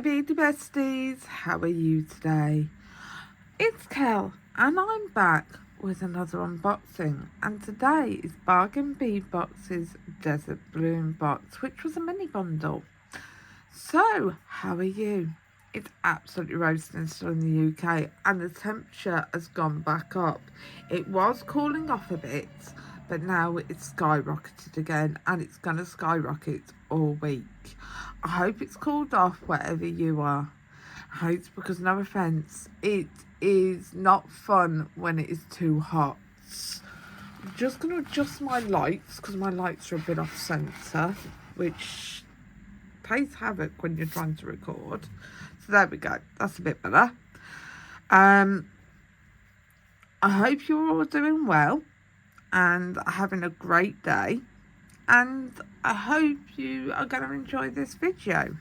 beauty besties, how are you today? It's Kel and I'm back with another unboxing, and today is Bargain Bead Box's Desert Bloom box, which was a mini bundle. So how are you? It's absolutely roasting still in the UK and the temperature has gone back up. It was cooling off a bit, but now it's skyrocketed again, and it's going to skyrocket all week. I hope it's cooled off wherever you are. I hope, because no offence, it is not fun when it is too hot. I'm just going to adjust my lights because my lights are a bit off centre, which plays havoc when you're trying to record. So there we go, that's a bit better. I hope you're all doing well and having a great day, and I hope you are going to enjoy this video.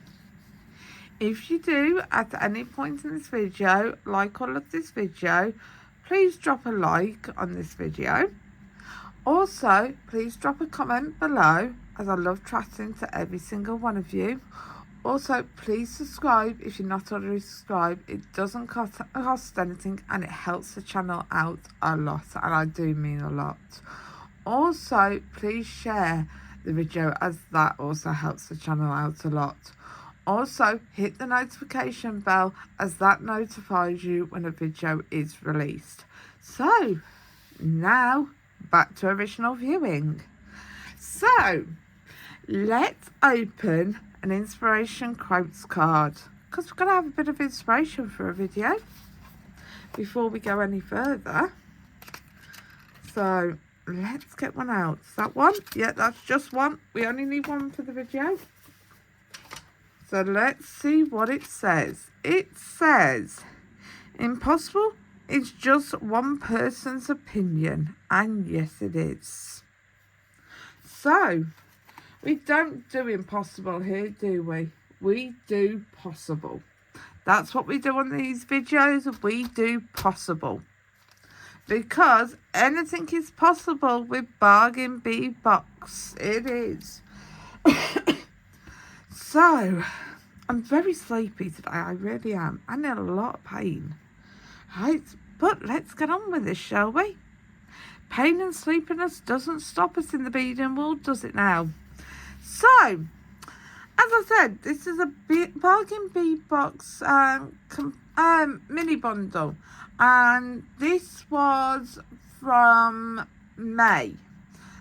If you do at any point in this video like or love this video, please drop a like on this video. Also, please drop a comment below, as I love chatting to every single one of you. Also, please subscribe if you're not already subscribed. It doesn't cost anything and it helps the channel out a lot, and I do mean a lot. Also, please share the video, as that also helps the channel out a lot. Also, hit the notification bell, as that notifies you when a video is released. So, now back to original viewing. So, let's open an inspiration quotes card, because we're going to have a bit of inspiration for a video before we go any further. So let's get one out. Is that one? Yeah, that's just one. We only need one for the video. So let's see what it says. It says, impossible is just one person's opinion, and yes it is. So we don't do impossible here, do we? We do possible. That's what we do on these videos. We do possible. Because anything is possible with Bargain Bead Box. It is. So, I'm very sleepy today. I really am. I'm in a lot of pain. Right, but let's get on with this, shall we? Pain and sleepiness doesn't stop us in the beading world, does it now? So, as I said, this is a Bargain Bead Box mini bundle, and this was from May.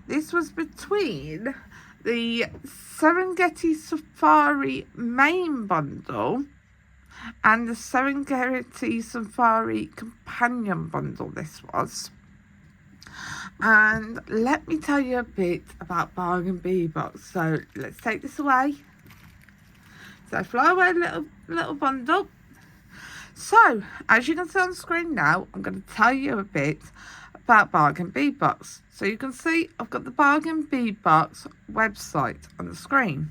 This was between the Serengeti Safari main bundle and the Serengeti Safari companion bundle. This was. And let me tell you a bit about Bargain Bead Box. So let's take this away. So fly away, little bundle. So as you can see on the screen now, I'm going to tell you a bit about Bargain Bead Box. So you can see I've got the Bargain Bead Box website on the screen.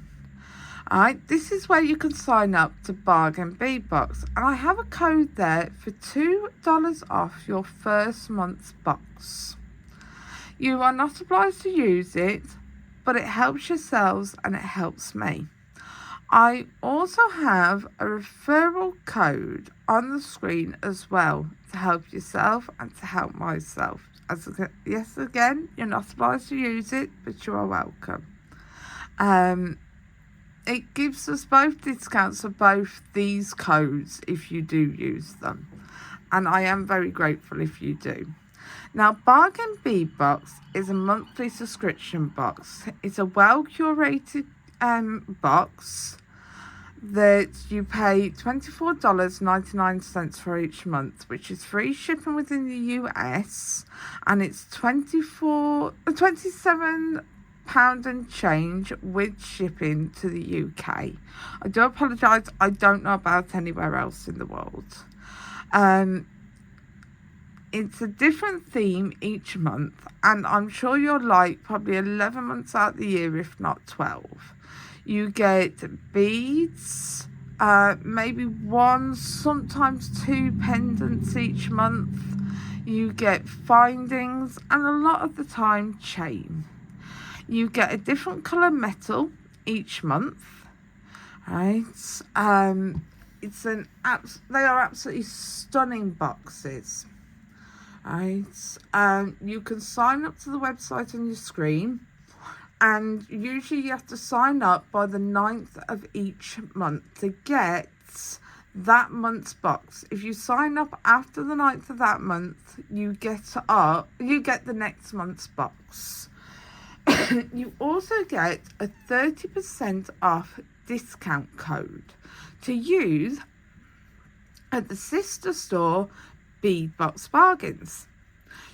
Alright, this is where you can sign up to Bargain Bead Box, and I have a code there for $2 off your first month's box. You are not obliged to use it, but it helps yourselves and it helps me. I also have a referral code on the screen as well to help yourself and to help myself. Yes, again, you're not obliged to use it, but you are welcome. It gives us both discounts for both these codes if you do use them, and I am very grateful if you do. Now, Bargain Bead Box is a monthly subscription box. It's a well-curated box that you pay $24.99 for each month, which is free shipping within the US, and it's £27 and change with shipping to the UK. I do apologise, I don't know about anywhere else in the world. It's a different theme each month, and I'm sure you're like probably 11 months out of the year, if not 12. You get beads, maybe one, sometimes two pendants each month. You get findings, and a lot of the time chain. You get a different colour metal each month, right? they are absolutely stunning boxes. Right, you can sign up to the website on your screen, and usually you have to sign up by the 9th of each month to get that month's box. If you sign up after the 9th of that month, you get the next month's box. You also get a 30% off discount code to use at the sister store Bead Box Bargains.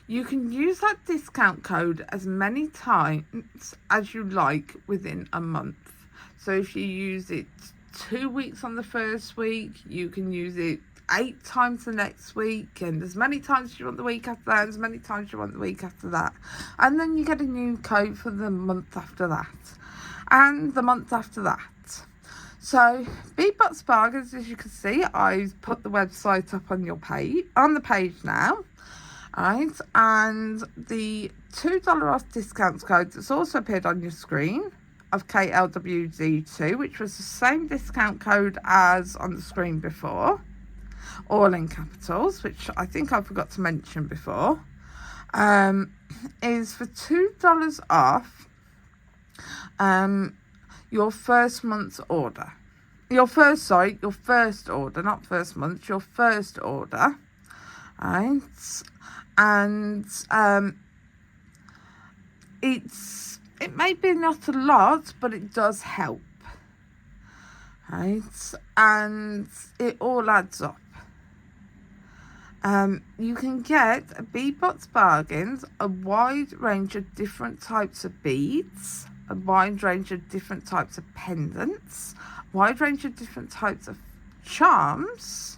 You can use that discount code as many times as you like within a month. So if you use it 2 weeks on the first week, you can use it 8 times the next week, and as many times as you want the week after that, and as many times you want the week after that. And then you get a new code for the month after that, and the month after that. So, Bead Box Bargains, as you can see, I've put the website up on the page now. Right, and the $2 off discount code that's also appeared on your screen of KLWD2, which was the same discount code as on the screen before, all in capitals, which I think I forgot to mention before, is for $2 off your first month's order. Your first order, not first month, your first order. Right, and it may be not a lot, but it does help. Right, and it all adds up. You can get a Bead Box Bargains, a wide range of different types of beads, a wide range of different types of pendants, a wide range of different types of charms.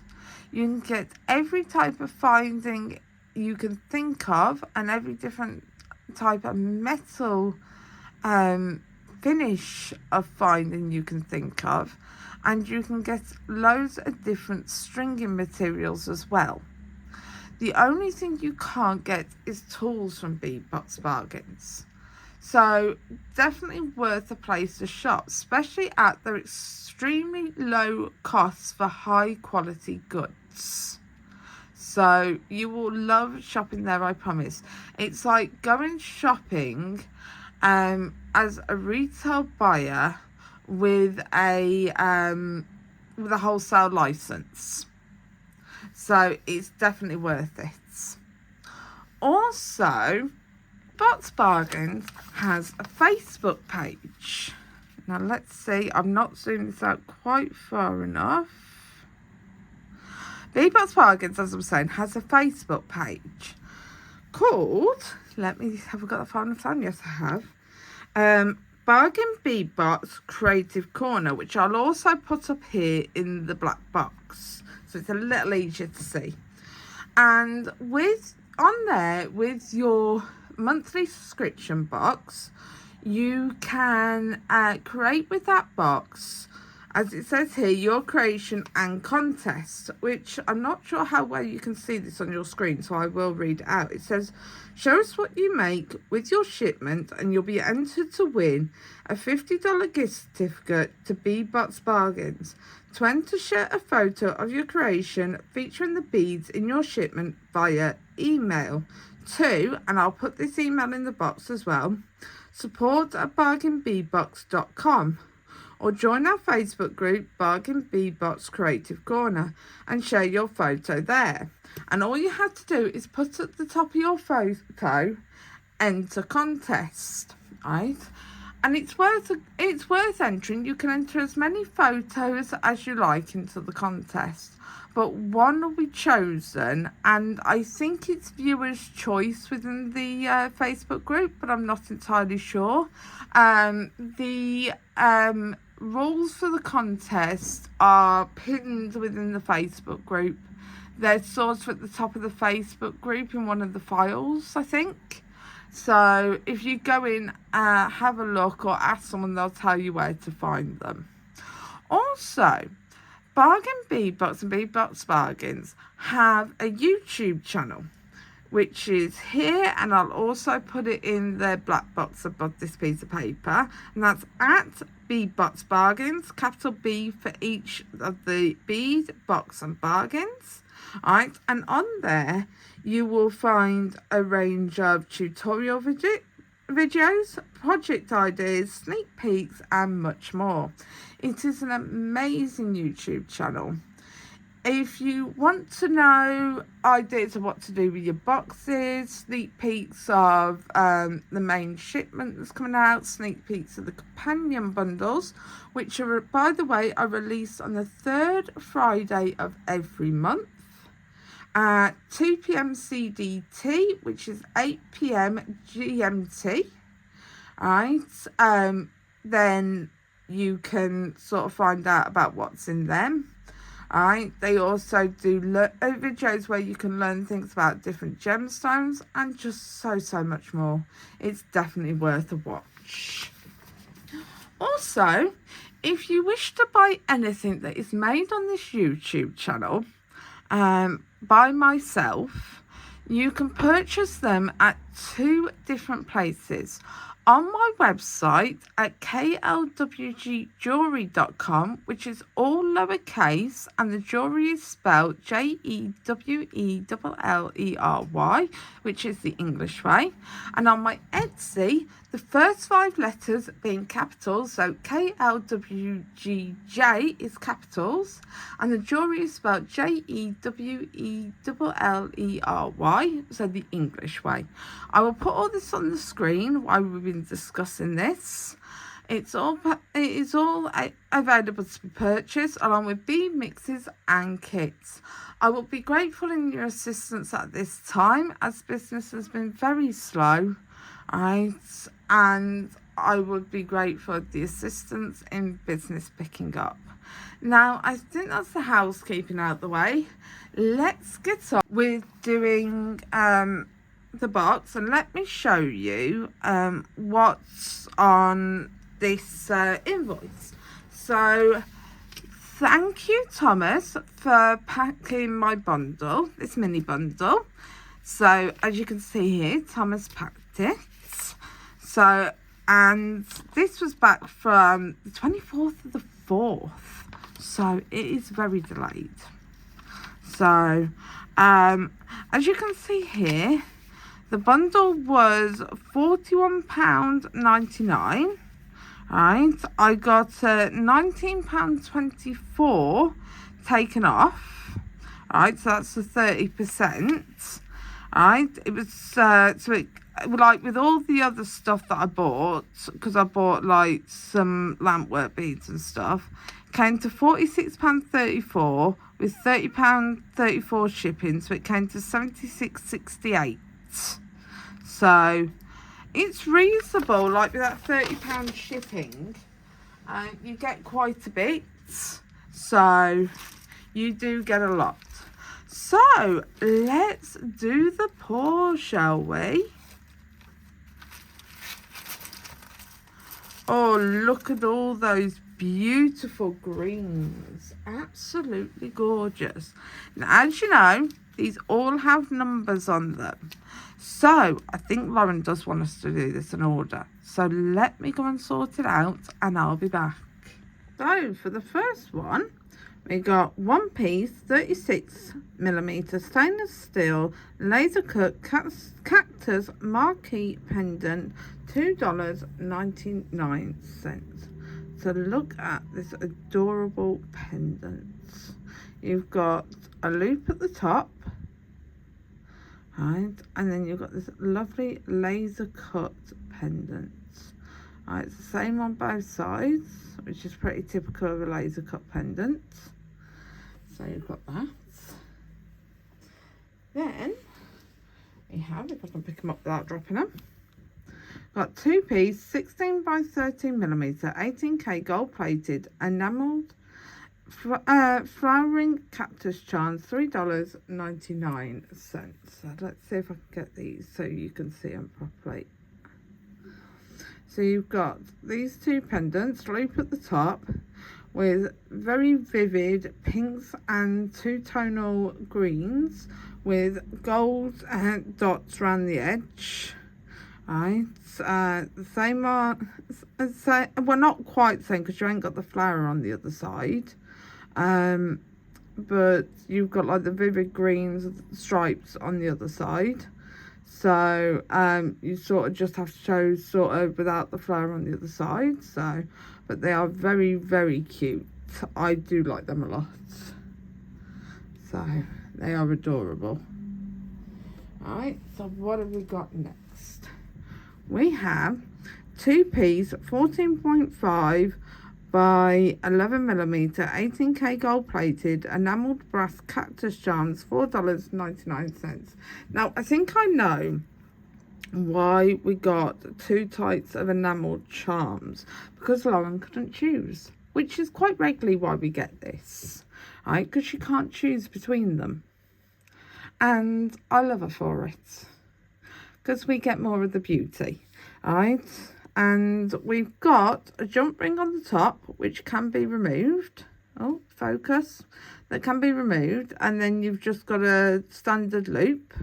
You can get every type of finding you can think of, and every different type of metal finish of finding you can think of, and you can get loads of different stringing materials as well. The only thing you can't get is tools from Bead Box Bargains. So definitely worth a place to shop, especially at their extremely low costs for high quality goods. So you will love shopping there, I promise. It's like going shopping as a retail buyer with a wholesale license. So it's definitely worth it. Also, Box Bargains has a Facebook page. Now let's see, I'm not zooming this out quite far enough. Bead Box Bargains, as I'm saying, has a Facebook page called, have I got the final time? Yes, I have. Bargain Bead Box Creative Corner, which I'll also put up here in the black box, so it's a little easier to see. And on there, with your monthly subscription box, you can create with that box, as it says here, your creation and contest, which I'm not sure how well you can see this on your screen, so I will read it out. It says, show us what you make with your shipment and you'll be entered to win a $50 gift certificate to Bead Box Bargains. To enter, share a photo of your creation featuring the beads in your shipment via email to, and I'll put this email in the box as well, support@bargainbeadbox.com, or join our Facebook group Bargain Bead Box Creative Corner and share your photo there. And all you have to do is put at the top of your photo, enter contest, right? And it's worth entering. You can enter as many photos as you like into the contest, but one will be chosen, and I think it's viewers' choice within the Facebook group, but I'm not entirely sure. The rules for the contest are pinned within the Facebook group. They're sort of at the top of the Facebook group in one of the files, I think. So if you go in, have a look or ask someone, they'll tell you where to find them. Also, Bargain Bead Box and Bead Box Bargains have a YouTube channel, which is here, and I'll also put it in the black box above this piece of paper, and that's at Bead Box Bargains, capital B for each of the bead, box and bargains. Alright, and on there you will find a range of tutorial videos, project ideas, sneak peeks and much more. It is an amazing YouTube channel. If you want to know ideas of what to do with your boxes, sneak peeks of the main shipment that's coming out, sneak peeks of the companion bundles, which are, by the way, are released on the third Friday of every month at 2 p.m. CDT, which is 8 p.m. GMT. Right, then you can sort of find out about what's in them. Alright, they also do videos where you can learn things about different gemstones and just so much more. It's definitely worth a watch. Also, if you wish to buy anything that is made on this YouTube channel by myself, you can purchase them at 2 different places. On my website at klwgjewelry.com, which is all lowercase, and the jewelry is spelled JEWELLERY, which is the English way. And on my Etsy, the first 5 letters being capitals, so KLWGJ is capitals, and the jewelry is spelled JEWELLERY, so the English way. I will put all this on the screen while we've been discussing this. It is all available to be purchased along with bead mixes and kits. I will be grateful in your assistance at this time, as business has been very slow, right? And I would be grateful for the assistance in business picking up. Now, I think that's the housekeeping out the way. Let's get on with doing the box, and let me show you what's on this invoice. So thank you, Thomas, for packing my bundle, this mini bundle. So as you can see here, Thomas packed it. So, and this was back from the 24th of the 4th, so it is very delayed. So as you can see here, the bundle was £41.99. Right, I got £19.24 taken off. Right, so that's the 30%. Right, it was so it, like with all the other stuff that I bought, because I bought like some lampwork beads and stuff, came to £46.34 with £30.34 shipping, so it came to £76.68. So it's reasonable, like with that £30 shipping, you get quite a bit, so you do get a lot. So let's do the pour, shall we? Oh, look at all those beautiful greens, absolutely gorgeous. Now, as you know, these all have numbers on them, so I think Lauren does want us to do this in order. So let me go and sort it out and I'll be back. So for the first one, we got one piece 36mm stainless steel laser cut cactus marquee pendant, $2.99. So look at this adorable pendant. You've got a loop at the top, right, and then you've got this lovely laser cut pendant. Right, it's the same on both sides, which is pretty typical of a laser cut pendant. So you've got that. Then we have, if I can pick them up without dropping them, got 2-piece 16 by 13mm 18K gold plated enamelled flowering cactus charms, $3.99. So let's see if I can get these so you can see them properly. So you've got these two pendants, loop at the top, with very vivid pinks and two-tonal greens, with gold dots around the edge. Right, the same well, not quite the same because you ain't got the flower on the other side, but you've got like the vivid greens stripes on the other side. So you sort of just have to show sort of without the flower on the other side. So, but they are very, very cute. I do like them a lot. So they are adorable. Alright, so what have we got next? We have 2-piece 14.5 by 11mm 18K gold plated enamelled brass cactus charms, $4.99. Now I think I know why we got 2 types of enamelled charms, because Lauren couldn't choose, which is quite regularly why we get this, right? Because she can't choose between them, and I love her for it, because we get more of the beauty, right? And we've got a jump ring on the top, which can be removed. Oh, focus. That can be removed. And then you've just got a standard loop.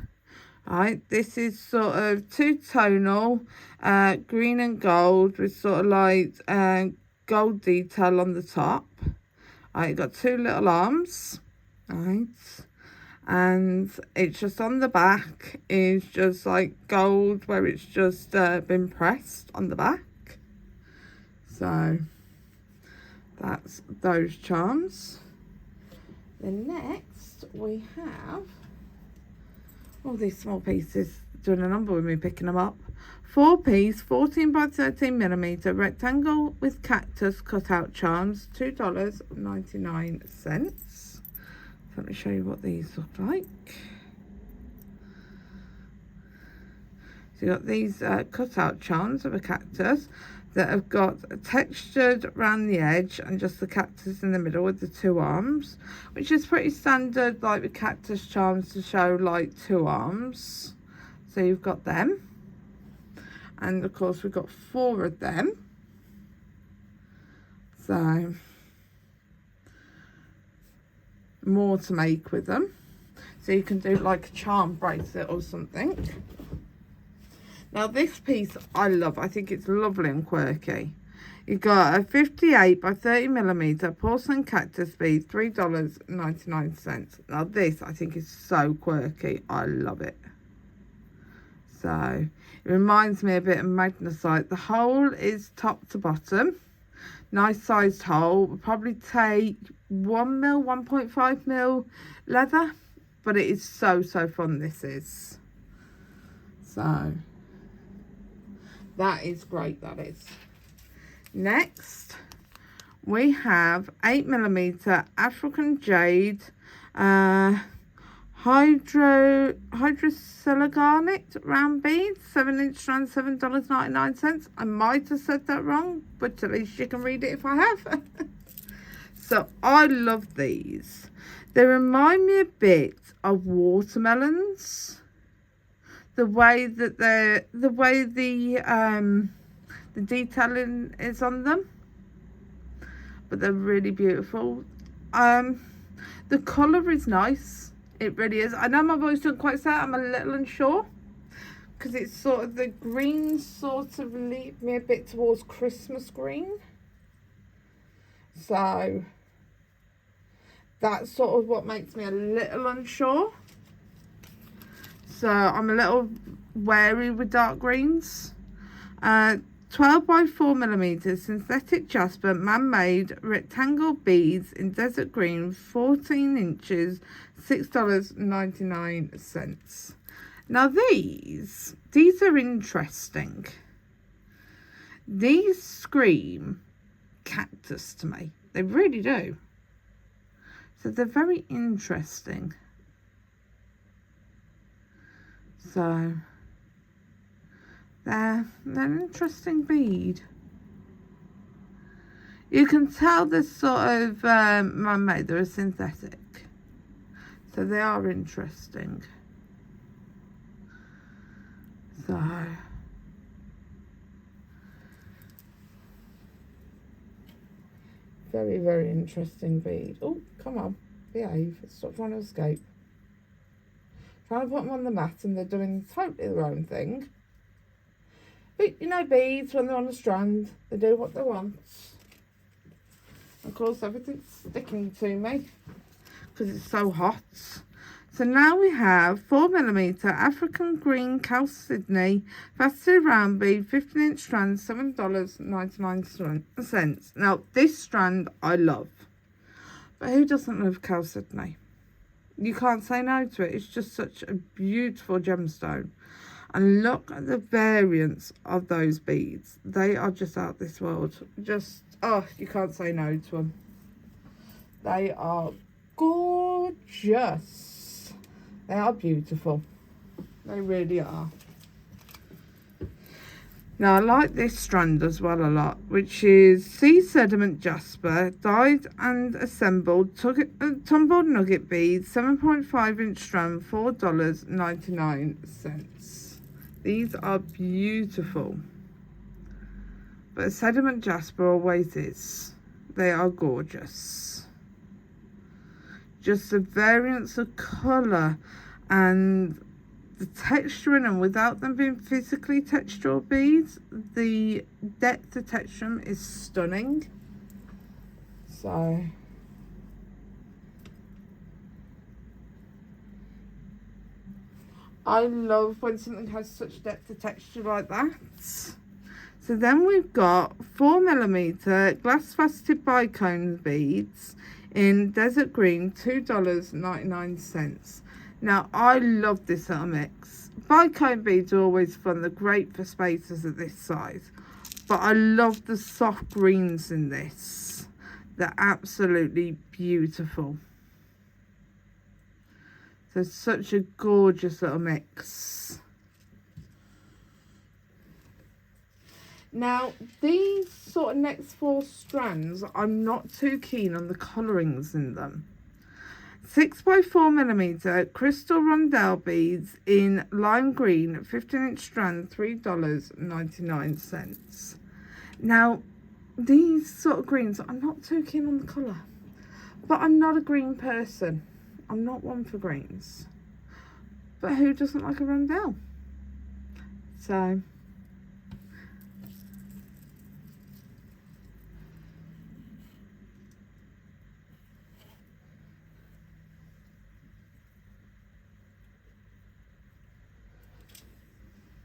Right, this is sort of two-tonal, green and gold, with sort of like gold detail on the top. Right, you've got 2 little arms. Right. And it's just on the back is just like gold where it's just been pressed on the back. So that's those charms. Then next we have all these small pieces doing a number with me picking them up. 4-piece 14 by 13mm rectangle with cactus cutout charms, $2.99. Let me show you what these look like. So you got these cutout charms of a cactus that have got textured around the edge and just the cactus in the middle with the 2 arms, which is pretty standard, like with cactus charms, to show like 2 arms. So you've got them, and of course we've got 4 of them. So more to make with them, so you can do like a charm bracelet or something. Now this piece I love. I think it's lovely and quirky. You got a 58 by 30mm porcelain cactus bead, $3.99. Now this I think is so quirky. I love it. So it reminds me a bit of magnesite. The hole is top to bottom, nice sized hole. Will probably take 1 mil, 1.5 mil leather, but it is so fun. This is, so that is great. That is. Next we have 8mm African jade hydrosilicate round beads, 7-inch strand, $7.99. I might have said that wrong, but at least you can read it if I have. So I love these. They remind me a bit of watermelons. The way that the detailing is on them, but they're really beautiful. The colour is nice. It really is. I know my voice doesn't quite say it. I'm a little unsure, because it's sort of the green sort of lead me a bit towards Christmas green. So that's sort of what makes me a little unsure. So I'm a little wary with dark greens. 12 by 4mm synthetic jasper man-made rectangle beads in desert green, 14 inches, $6.99. Now these are interesting. These scream cactus to me. They really do. So they're very interesting. So they're an interesting bead. You can tell they're sort of man-made. They're a synthetic. So they are interesting. So very interesting bead. Oh, come on, behave. Stop trying to escape. Trying to put them on the mat and they're doing totally their own thing. But you know, beads, when they're on a strand, they do what they want. Of course, everything's sticking to me because it's so hot. So now we have 4mm African green Chalcedony faceted round bead, 15-inch strand, $7.99. Now this strand I love, but who doesn't love Chalcedony? You can't say no to it. It's just such a beautiful gemstone. And look at the variance of those beads. They are just out this world. Just, oh, you can't say no to them. They are gorgeous. They are beautiful. They really are. Now, I like this strand as well a lot, which is sea sediment jasper, dyed and assembled, tumbled nugget beads, 7.5-inch strand, $4.99. These are beautiful. But sediment jasper always is. They are gorgeous. Just the variance of colour and the texture in them, without them being physically textural beads, the depth of texture is stunning. So I love when something has such depth of texture like that. So then we've got 4mm Glass Bicones beads in desert green, $2.99. Now, I love this little mix. Bicone beads are always fun. They're great for spaces of this size. But I love the soft greens in this. They're absolutely beautiful. So, such a gorgeous little mix. Now, these sort of next 4 strands, I'm not too keen on the colourings in them. 6x4mm crystal Rondelle beads in lime green, 15-inch strand, $3.99. Now, these sort of greens, I'm not too keen on the colour. But I'm not a green person. I'm not one for greens. But who doesn't like a Rondelle? So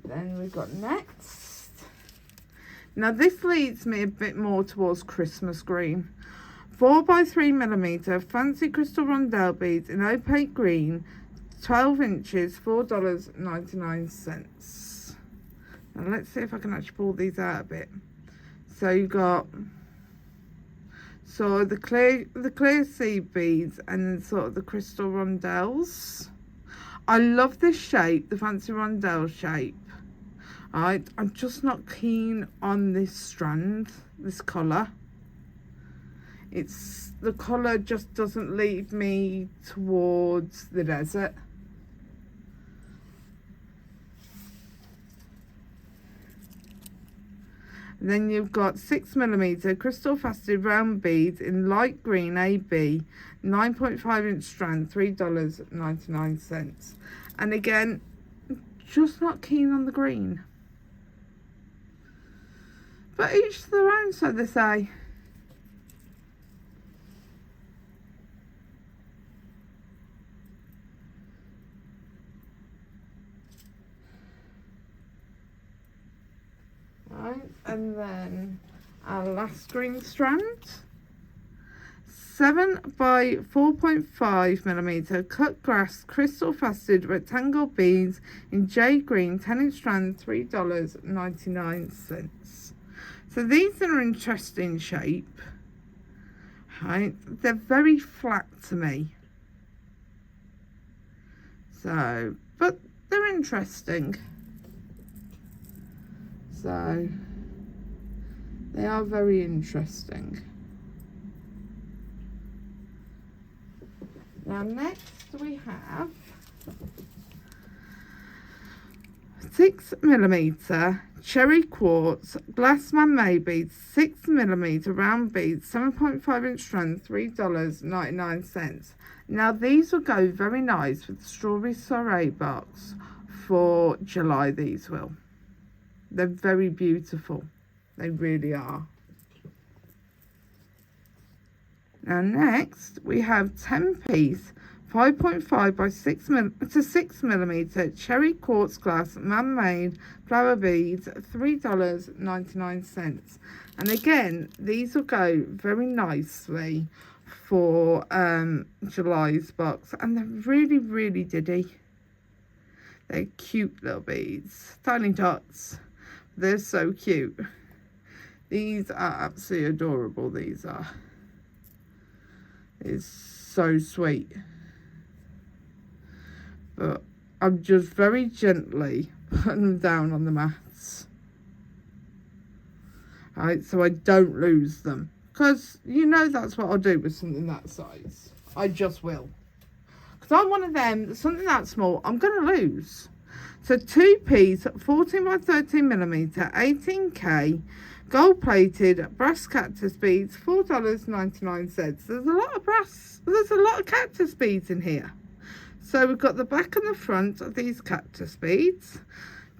then we've got next. Now this leads me a bit more towards Christmas green. 4x3mm fancy crystal Rondelle beads in opaque green, 12 inches, $4.99. Now let's see if I can actually pull these out a bit. So you got sort of the clear seed beads and then sort of the crystal rondelles. I love this shape, the fancy rondelle shape. I'm just not keen on this strand, this colour. The colour just doesn't lead me towards the desert. And then you've got 6mm crystal faceted round beads in light green AB, 9.5-inch strand, $3.99. And again, just not keen on the green. But each to their own, so they say. Right, and then our last green strand. 7x4.5mm cut grass crystal faceted rectangle beads in jade green, 10-inch strand, $3.99. So these are an interesting shape. Right, they're very flat to me. So, but they're interesting. So they are very interesting. Now next we have 6mm cherry quartz, glass man-made beads, 6mm round beads, 7.5-inch strand, $3.99. Now these will go very nice with the strawberry soiree box for July. These will. They're very beautiful. They really are. Now next we have 10-piece 5.5 by 6mm cherry quartz glass man-made flower beads, $3.99. And again, these will go very nicely for July's box, and they're really diddy. They're cute little beads, tiny dots. They're so cute. These are absolutely adorable. These are. It's so sweet. But I'm just very gently putting them down on the mats. Alright, so I don't lose them. Because, you know, that's what I'll do with something that size. I just will. Because I'm one of them, something that small, I'm going to lose. So 2-piece, 14 by 13mm, 18K, gold-plated brass cactus beads, $4.99. There's a lot of brass, there's a lot of cactus beads in here. So we've got the back and the front of these cactus beads.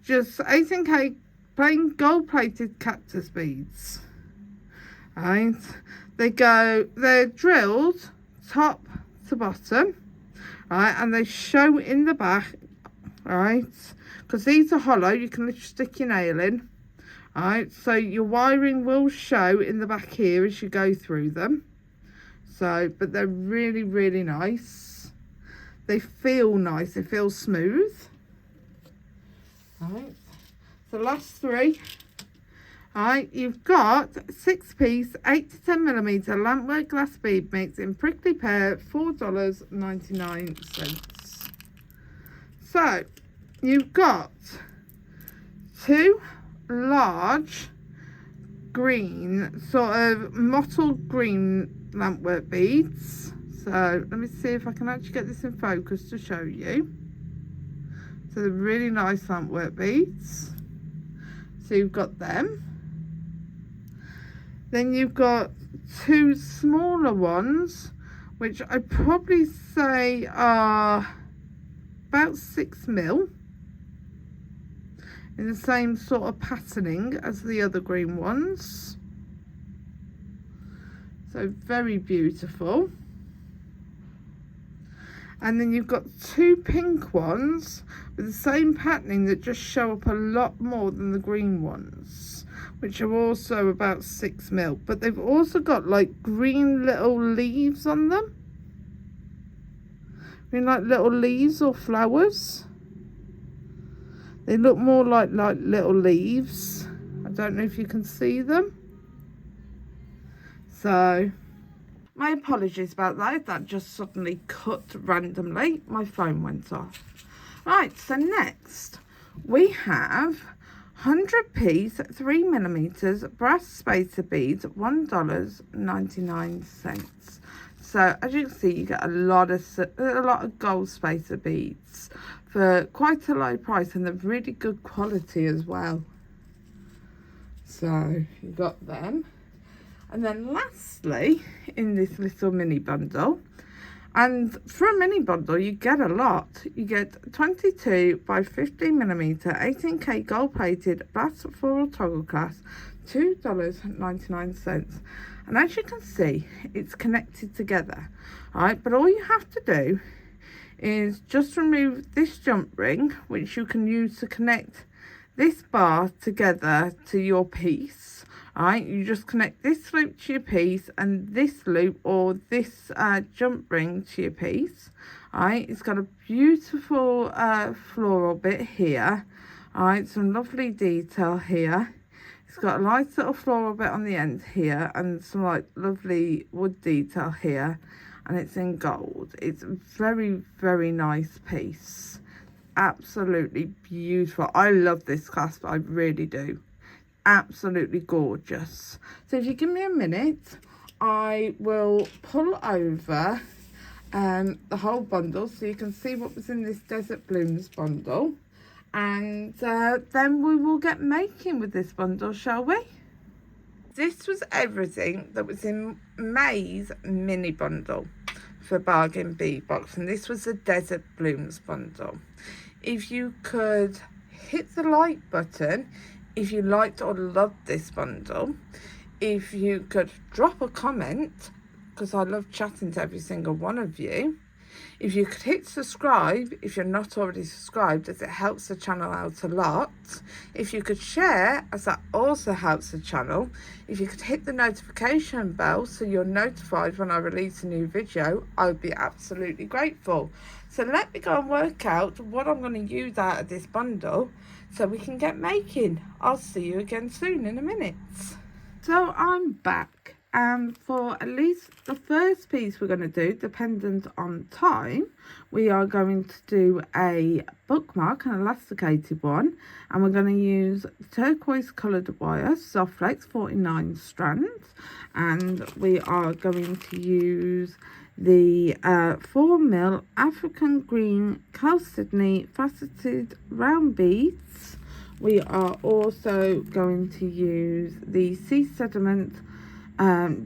Just 18K plain gold-plated cactus beads. Right. They're drilled top to bottom. Right. And they show in the back. Right. Because these are hollow. You can literally stick your nail in. Right. So your wiring will show in the back here as you go through them. So, but they're really nice. They feel nice. They feel smooth. Right. So last three. Alright, you've got 6-piece 8 to 10mm lampwork glass bead mix in prickly pear, $4.99. So you've got 2 large green, sort of mottled green lampwork beads. So let me see if I can actually get this in focus to show you. So they're really nice lampwork beads. So you've got them. Then you've got 2 smaller ones, which I'd probably say are about 6mm, in the same sort of patterning as the other green ones. So very beautiful. And then you've got 2 pink ones with the same patterning that just show up a lot more than the green ones, which are also about 6mm. But they've also got like green little leaves on them. I mean, like little leaves or flowers. They look more like little leaves. I don't know if you can see them. So my apologies about that. That just suddenly cut randomly. My phone went off. Right, so next we have 100-piece 3mm brass spacer beads, $1.99. So as you can see, you get a lot of gold spacer beads for quite a low price, and they're really good quality as well. So you got them. And then lastly, in this little mini bundle, and for a mini bundle you get a lot. You get 22 by 15mm 18K gold plated brass floral toggle glass, $2.99. And as you can see, it's connected together. Alright, but all you have to do is just remove this jump ring, which you can use to connect this bar together to your piece. Alright, you just connect this loop to your piece and this loop or this jump ring to your piece. Alright, it's got a beautiful floral bit here. Alright, some lovely detail here. It's got a nice little floral bit on the end here and some like lovely wood detail here, and it's in gold. It's a very nice piece. Absolutely beautiful. I love this clasp, I really do. Absolutely gorgeous. So if you give me a minute, I will pull over the whole bundle so you can see what was in this Desert Blooms bundle, And then we will get making with this bundle, shall we? This was everything that was in May's mini bundle for Bargain Bead Box, and this was the Desert Blooms bundle. If you could hit the like button if you liked or loved this bundle, if you could drop a comment, because I love chatting to every single one of you. If you could hit subscribe if you're not already subscribed, as it helps the channel out a lot. If you could share, as that also helps the channel. If you could hit the notification bell so you're notified when I release a new video, I would be absolutely grateful. So let me go and work out what I'm going to use out of this bundle so we can get making. I'll see you again soon in a minute. So I'm back, and for at least the first piece we're going to do, dependent on time, we are going to do a bookmark, an elasticated one, and we're going to use turquoise coloured wire, Softflex 49 strands, and we are going to use the 4mm African green Chalcedony faceted round beads. We are also going to use the Sediment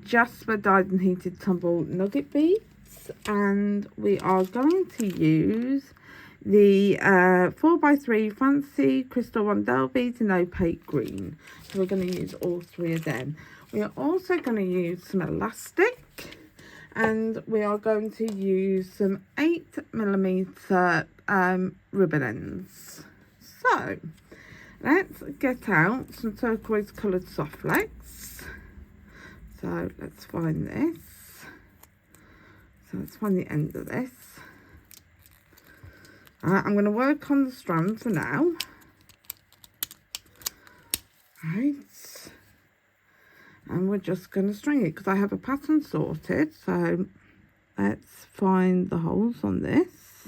Jasper dyed and heated tumbled nugget beads, and we are going to use the 4x3 fancy crystal Rondelle beads in opaque green. So we're going to use all three of them. We are also going to use some elastic, and we are going to use some 8mm ribbon ends. So let's get out some turquoise coloured Softflex. So let's find this. So let's find the end of this. I'm going to work on the strand for now. Right. And we're just going to string it because I have a pattern sorted. So let's find the holes on this.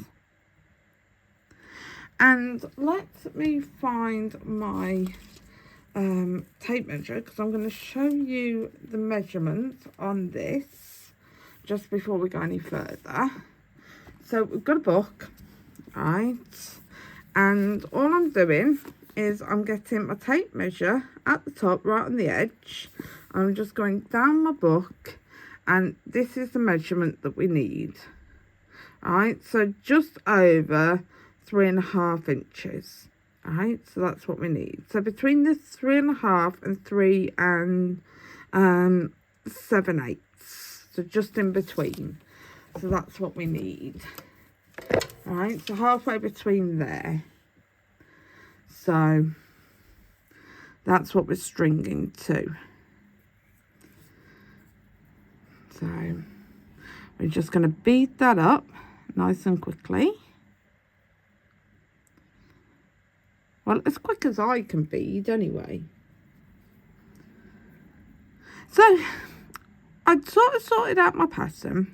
And let me find my tape measure, because I'm going to show you the measurement on this just before we go any further. So we've got a book, right, and all I'm doing is I'm getting my tape measure at the top, right on the edge. I'm just going down my book, and this is the measurement that we need. Right, so just over 3.5 inches. Alright, so that's what we need. So between the 3.5 and 3 and 7/8. So just in between. So that's what we need. Alright, so halfway between there. So that's what we're stringing to. So we're just going to bead that up nice and quickly. Well, as quick as I can bead anyway. So I'd sort of sorted out my pattern,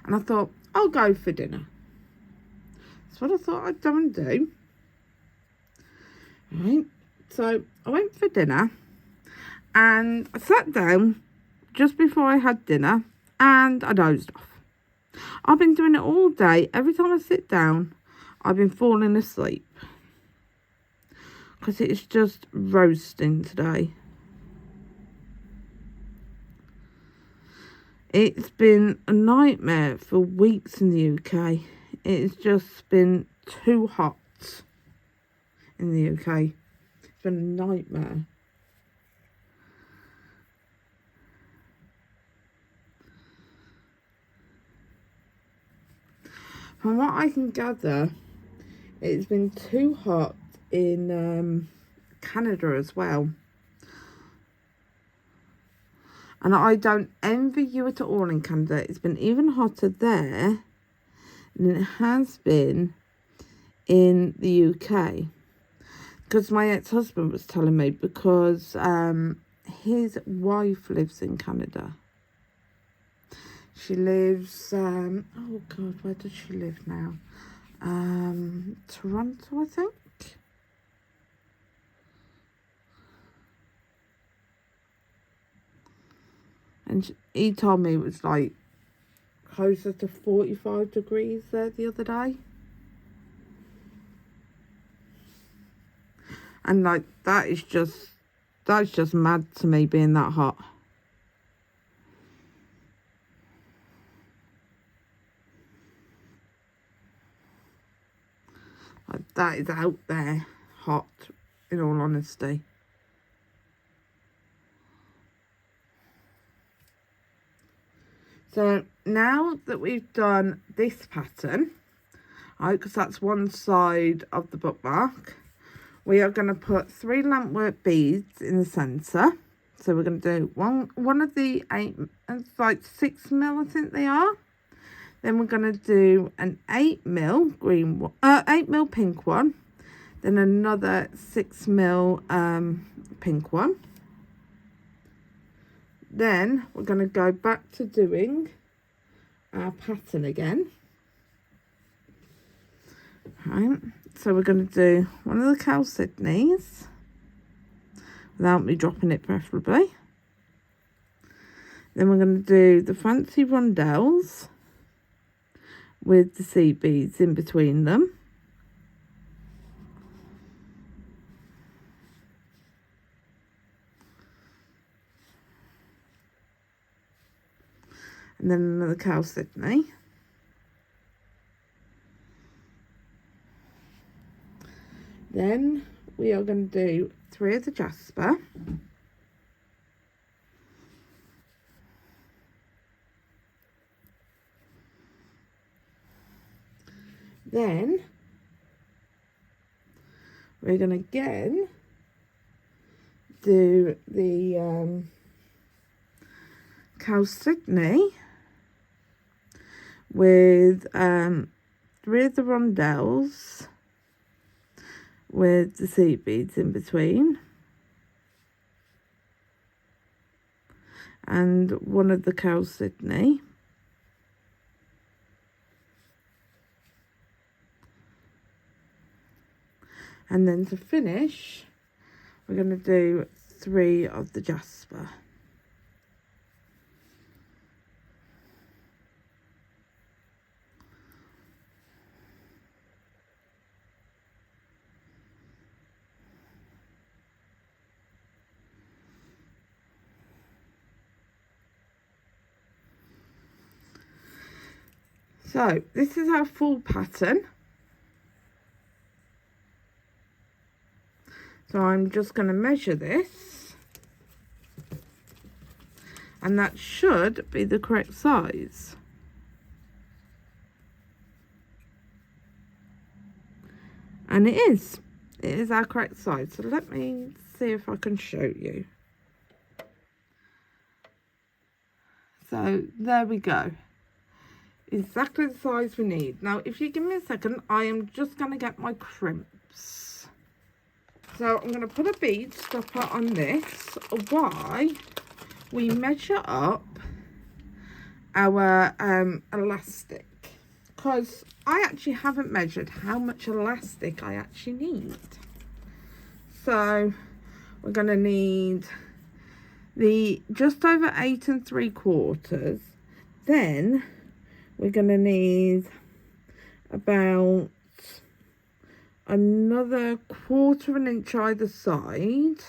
and I thought, I'll go for dinner. That's what I thought I'd go and do. Right, so I went for dinner, and I sat down just before I had dinner, and I dozed off. I've been doing it all day. Every time I sit down, I've been falling asleep, because it's just roasting today. It's been a nightmare for weeks in the UK. It's just been too hot in the UK. It's been a nightmare. From what I can gather, it's been too hot in Canada as well. And I don't envy you at all in Canada. It's been even hotter there than it has been in the UK. Because my ex-husband was telling me, because his wife lives in Canada. She lives, oh God, where does she live now? Toronto, I think. And he told me it was like closer to 45 degrees there the other day. And like, that's just mad to me, being that hot. Like, that is out there hot, in all honesty. So now that we've done this pattern, right, because that's one side of the bookmark, we are going to put 3 lampwork beads in the centre. So we're going to do one of the 8, it's like 6mm, I think they are. Then we're going to do an 8mm green one, 8mm pink one. Then another 6mm pink one. Then we're going to go back to doing our pattern again. Right, so we're going to do one of the Chalcedonies, without me dropping it preferably. Then we're going to do the fancy Rondelles with the seed beads in between them. And then another Chalcedony. Then we are going to do 3 of the jasper. Then we're going to again do the Chalcedony with 3 of the Rondelles with the seed beads in between, and one of the Chalcedony. And then to finish, we're going to do 3 of the jasper. So this is our full pattern. So I'm just going to measure this, and that should be the correct size. And it is our correct size. So let me see if I can show you. So there we go. Exactly the size we need. Now, if you give me a second, I am just going to get my crimps. So I'm going to put a bead stopper on this while we measure up our elastic, because I actually haven't measured how much elastic I actually need. So we're going to need the just over 8 3/4. Then we're going to need about another 1/4 inch either side.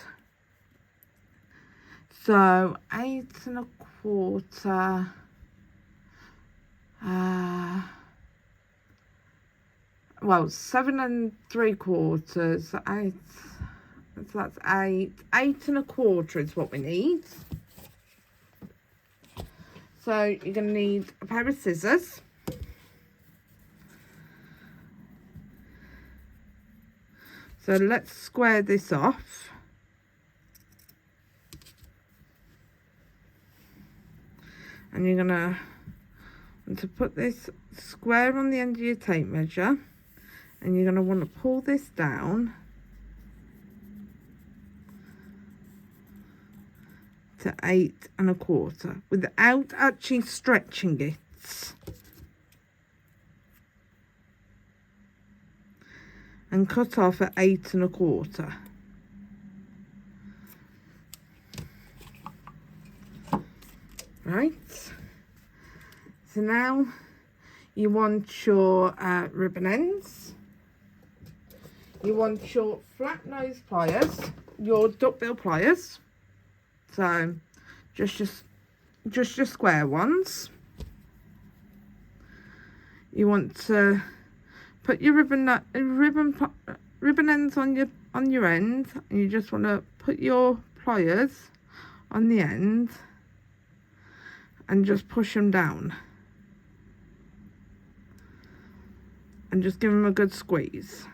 So 8 1/4. Well, 7 3/4. 8. So that's 8 1/4 is what we need. So you're going to need a pair of scissors. So let's square this off. And you're going to want to put this square on the end of your tape measure. And you're going to want to pull this down to 8 1/4 without actually stretching it. And cut off at 8 1/4. Right. So now you want your ribbon ends. You want your flat nose pliers, your duckbill pliers, so just your square ones. You want to put your ribbon ends on your end, and you just want to put your pliers on the end and just push them down and just give them a good squeeze,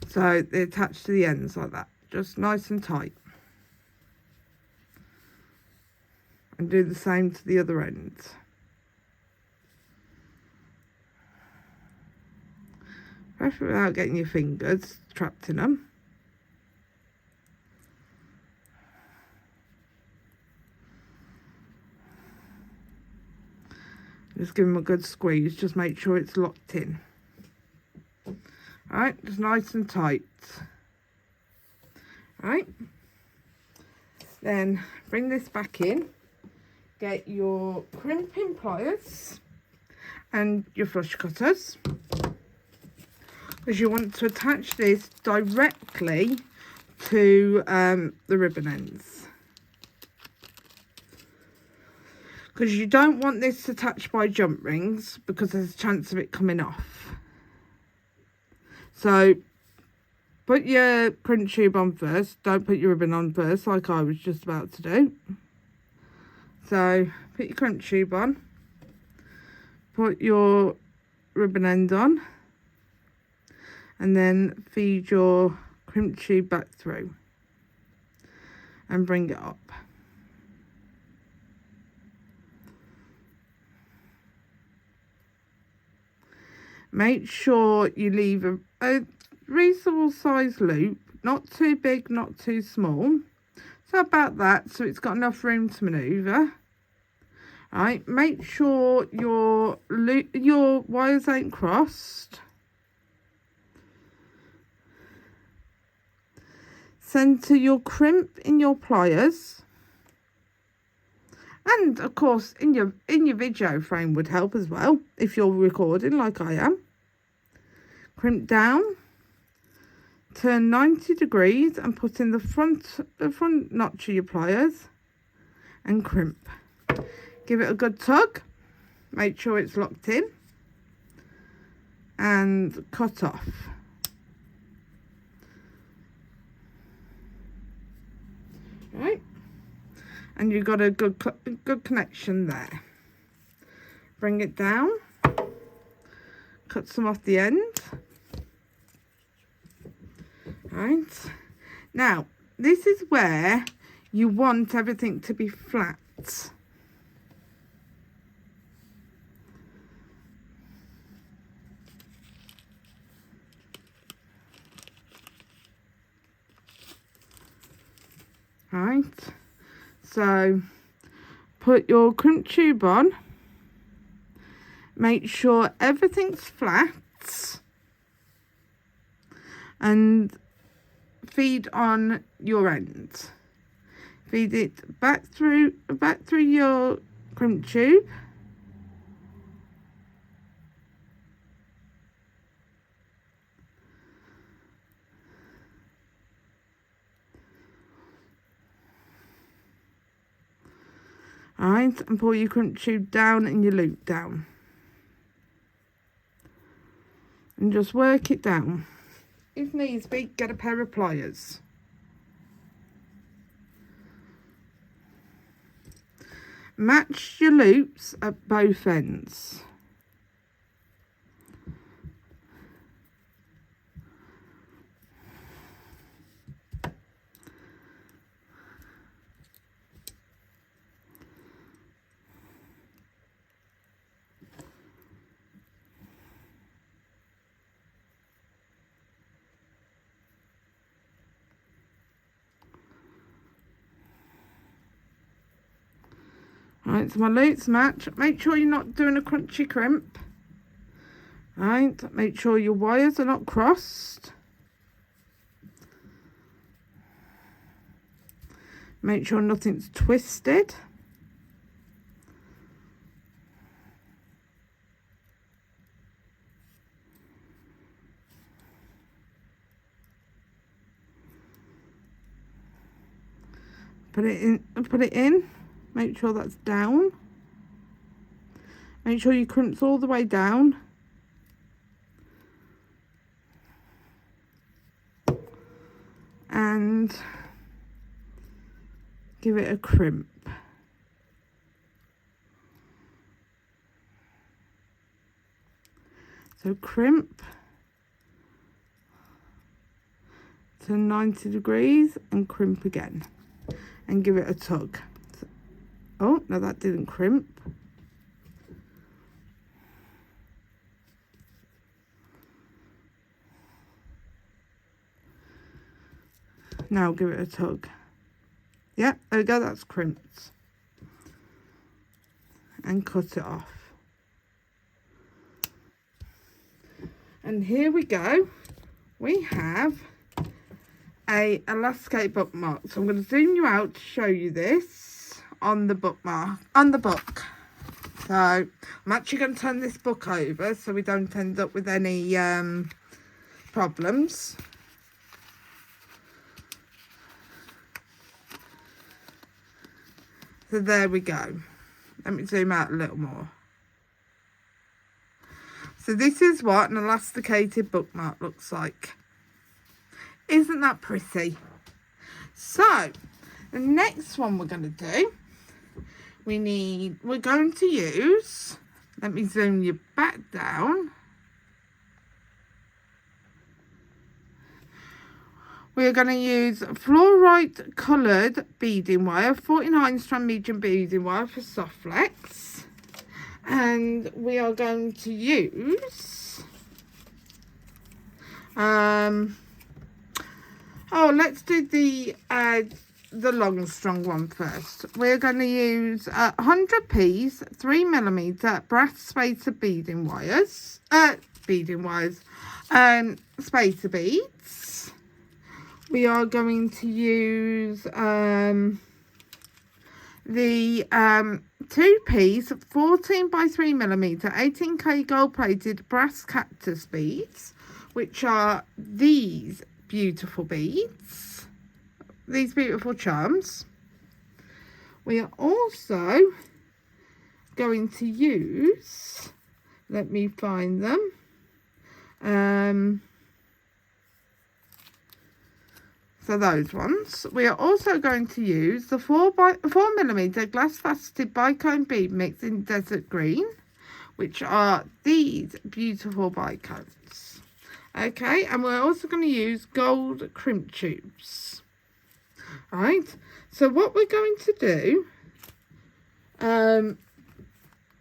so they attach to the ends like that, just nice and tight. And do the same to the other ends. Especially without getting your fingers trapped in them. Just give them a good squeeze, just make sure it's locked in. Alright, just nice and tight. Alright, then bring this back in. Get your crimping pliers and your flush cutters, because you want to attach this directly to the ribbon ends, because you don't want this attached by jump rings, because there's a chance of it coming off. So put your crimp tube on first, don't put your ribbon on first like I was just about to do. So put your crimp tube on, put your ribbon end on, and then feed your crimp tube back through and bring it up. Make sure you leave a reasonable size loop, not too big, not too small. So about that, so it's got enough room to manoeuvre. Right, make sure your wires ain't crossed. Centre your crimp in your pliers, and of course in your video frame would help as well if you're recording like I am. Crimp down, turn 90 degrees and put in the front notch of your pliers and crimp. Give it a good tug, make sure it's locked in, and cut off. Right, and you've got a good connection there. Bring it down, cut some off the end. Right, now this is where you want everything to be flat. Right, so put your crimp tube on, make sure everything's flat, and feed on your end. Feed it back through your crimp tube. Alright, and pull your crimp tube down and your loop down. And just work it down. If needs be, get a pair of pliers. Match your loops at both ends. Right, so my loops match. Make sure you're not doing a crunchy crimp. Right, make sure your wires are not crossed. Make sure nothing's twisted. put it in. Make sure that's down. Make sure your crimp's all the way down. And give it a crimp. So crimp to 90 degrees and crimp again and give it a tug. Oh, no, that didn't crimp. Now give it a tug. Yeah, there we go, that's crimped. And cut it off. And here we go. We have a elasticated bookmark. So I'm going to zoom you out to show you this on the bookmark, on the book. So I'm actually going to turn this book over so we don't end up with any problems. So there we go. Let me zoom out a little more. So this is what an elasticated bookmark looks like. Isn't that pretty? So the next one we're going to do, we're going to use, let me zoom you back down. We're going to use Fluorite coloured beading wire, 49 strand medium beading wire for Softflex. And we are going to use, let's do the long strong one first. We're going to use 100 piece 3mm brass spacer beading wires, spacer beads. We are going to use the 2-piece 14 by 3mm 18K gold plated brass cactus beads, which are these beautiful beads, these beautiful charms. We are also going to use, let me find them, so those ones. We are also going to use the 4mm glass faceted bicone bead mix in desert green, which are these beautiful bicones. Okay, and we're also going to use gold crimp tubes. Right, so what we're going to do, am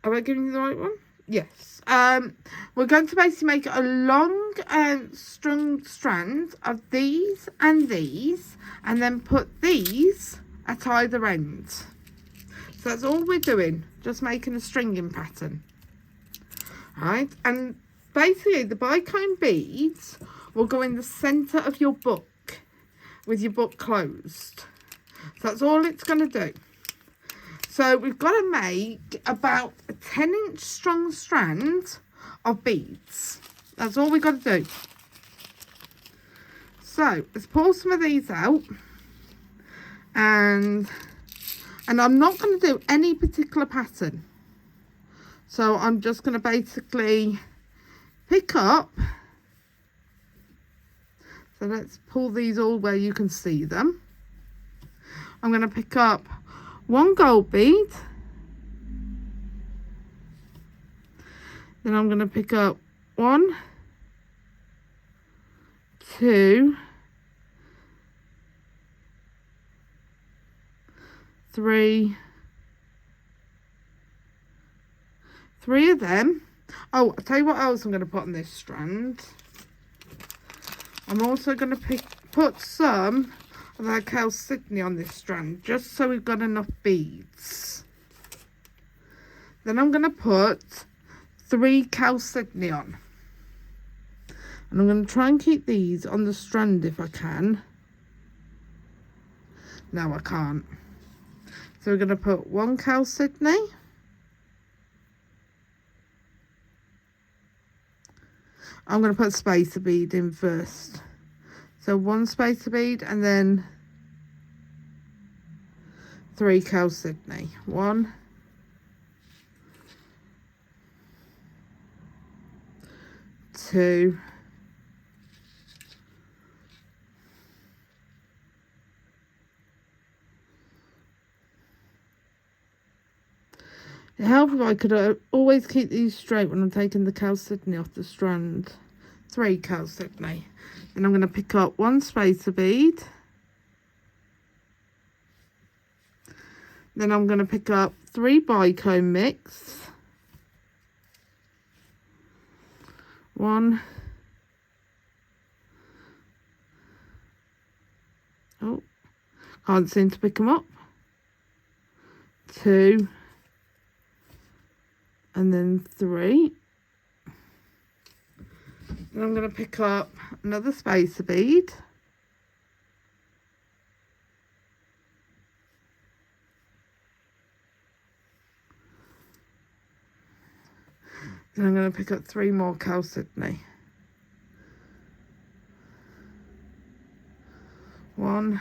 I giving you the right one? Yes. We're going to basically make a long strung strand of these, and then put these at either end. So that's all we're doing, just making a stringing pattern. Right, and basically the bicone beads will go in the centre of your book with your book closed. So that's all it's going to do. So we've got to make about a 10-inch strong strand of beads. That's all we've got to do. So let's pull some of these out. And I'm not going to do any particular pattern. So I'm just going to basically pick up. So let's pull these all where you can see them. I'm going to pick up one gold bead, then I'm going to pick up 1, 2, 3 of them. Oh, I'll tell you what else I'm going to put on this strand. I'm also going to put some of that Chalcedony on this strand, just so we've got enough beads. Then I'm going to put 3 Chalcedony on. And I'm going to try and keep these on the strand if I can. No, I can't. So we're going to put 1 Chalcedony. I'm going to put spacer bead in first. So 1 spacer bead, and then 3 Chalcedony. 1, 2, 'It helps if I could always keep these straight when I'm taking the Chalcedony off the strand. 3 Chalcedony. Then I'm going to pick up 1 spacer bead. Then I'm going to pick up 3 bicone mix. 1. Oh, can't seem to pick them up. 2. And then 3. And I'm going to pick up another spacer bead. And I'm going to pick up 3 more Chalcedony. 1,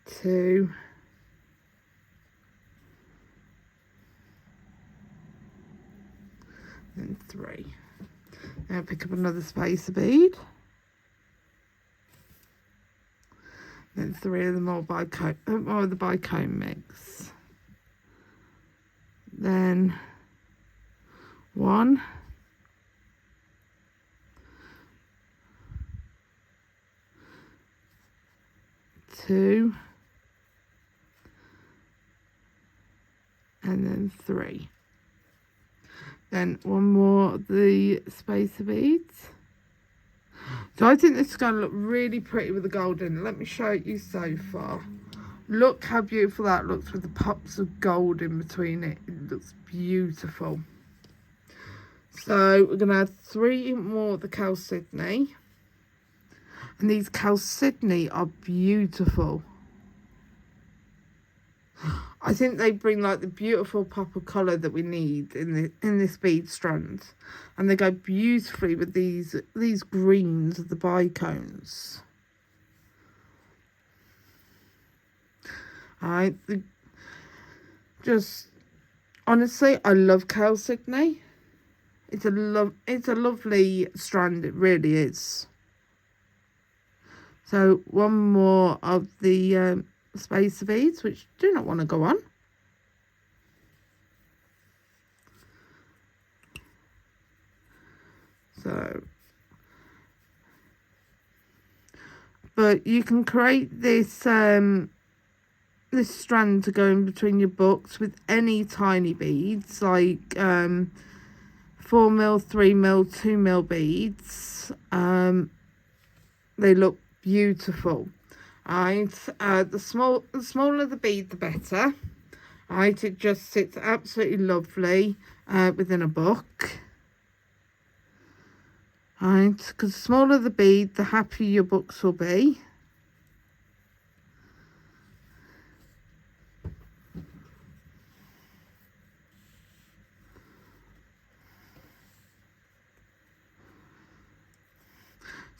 2, and 3. Now pick up another spacer bead. Then 3 of the more the bicone mix. Then 1, 2, and then 3. Then 1 more of the spacer beads. So I think this is going to look really pretty with the gold in it. Let me show you so far. Look how beautiful that looks with the pops of gold in between it. It looks beautiful. So we're going to add 3 more of the Chalcedony. And these Chalcedony are beautiful. I think they bring like the beautiful pop of colour that we need in this bead strand, and they go beautifully with these greens of the bicones. Just honestly, I love Chalcedony. It's a lovely strand. It really is. So 1 more of the spacer beads, which do not want to go on. So, but you can create this this strand to go in between your books with any tiny beads, like 4mm, 3mm, 2mm beads. They look beautiful. Right, the smaller the bead, the better. Right, it just sits absolutely lovely within a book. Right, because the smaller the bead, the happier your books will be.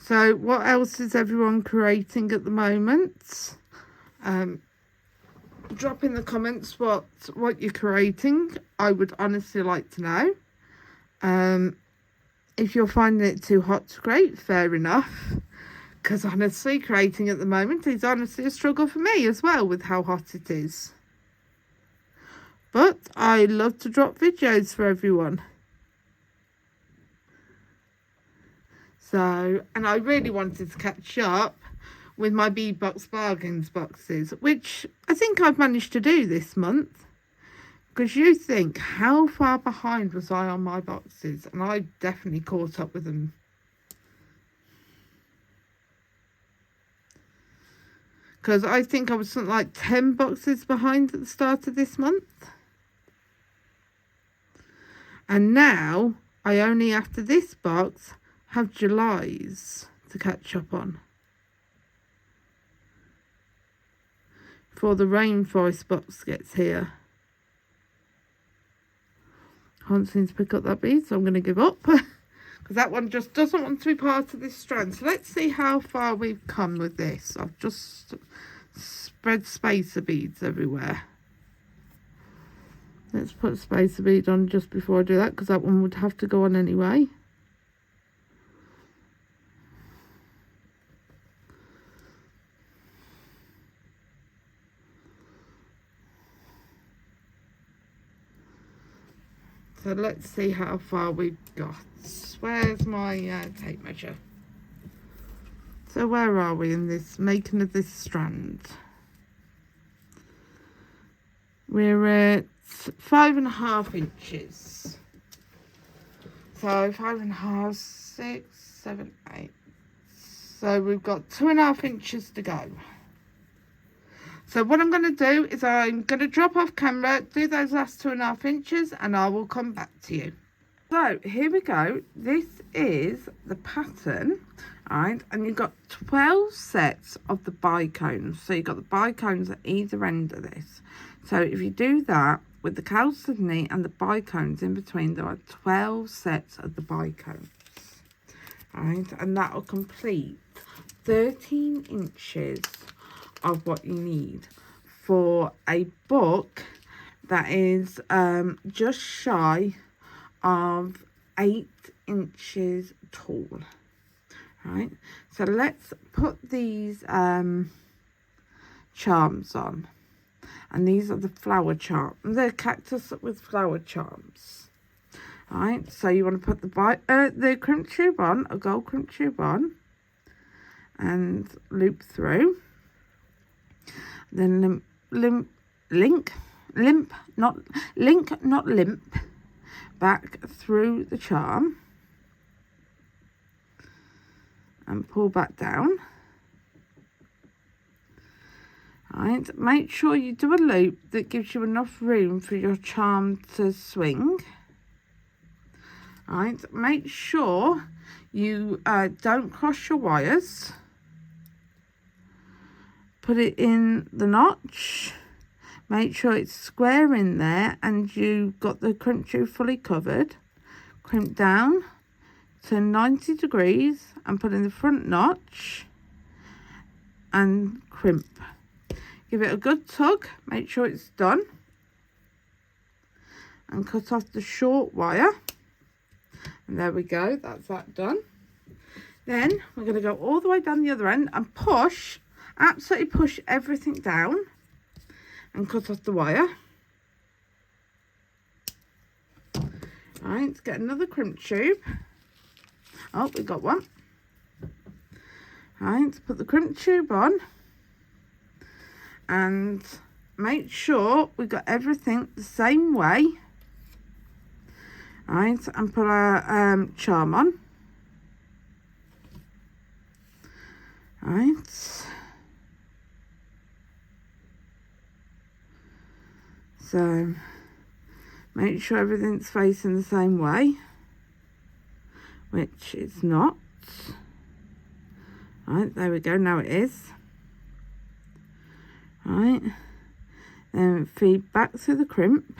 So what else is everyone creating at the moment? Drop in the comments what you're creating. I would honestly like to know. If you're finding it too hot to create, fair enough. Because honestly, creating at the moment is honestly a struggle for me as well with how hot it is. But I love to drop videos for everyone. So, and I really wanted to catch up with my Bead Box Bargains boxes, which I think I've managed to do this month. Because you think, how far behind was I on my boxes? And I definitely caught up with them. Because I think I was something like 10 boxes behind at the start of this month. And now, I only, after this box, have July's to catch up on. Before the Rainforest box gets here. Can't seem to pick up that bead, so I'm going to give up. Because because that one just doesn't want to be part of this strand. So let's see how far we've come with this. I've just spread spacer beads everywhere. Let's put a spacer bead on just before I do that, because that one would have to go on anyway. So let's see how far we've got. Where's my tape measure? So where are we in this making of this strand? We're at 5.5 inches. So 5.5, 6, 7, 8. So we've got 2.5 inches to go. So what I'm going to do is I'm going to drop off camera, do those last 2.5 inches, and I will come back to you. So here we go. This is the pattern, right? And you've got 12 sets of the bicones. So you've got the bicones at either end of this. So if you do that with the Chalcedony and the bicones in between, there are 12 sets of the bicones, right? And that will complete 13 inches of what you need for a book that is just shy of 8 inches tall. Right, so let's put these charms on, and these are the flower charms. They're cactus with flower charms. Right, so you want to put the crimp tube on, a gold crimp tube on, and loop through. Then link, not limp, back through the charm and pull back down. Right, make sure you do a loop that gives you enough room for your charm to swing. Right, make sure you don't cross your wires. Put it in the notch, make sure it's square in there, and you've got the crimp tube fully covered. Crimp down to 90 degrees and put in the front notch and crimp. Give it a good tug, make sure it's done, and cut off the short wire. And there we go, that's that done. Then we're going to go all the way down the other end and push. Absolutely push everything down and cut off the wire. Right, let's get another crimp tube. Oh, we got one. Right, put the crimp tube on and make sure we got everything the same way. Right, and put our charm on. Right. So make sure everything's facing the same way, which it's not. Right, there we go, now it is. Right, then feed back through the crimp.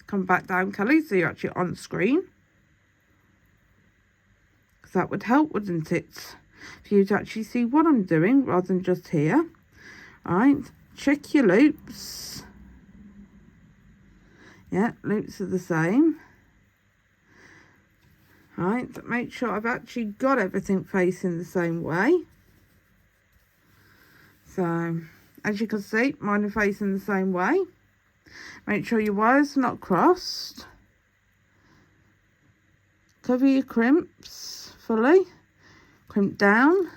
Come back down, Kelly, so you're actually on screen. Because that would help, wouldn't it? For you to actually see what I'm doing rather than just here. Right, check your loops. Yeah, loops are the same. Right, make sure I've actually got everything facing the same way. So, as you can see, mine are facing the same way. Make sure your wires are not crossed. Cover your crimps fully. Crimp down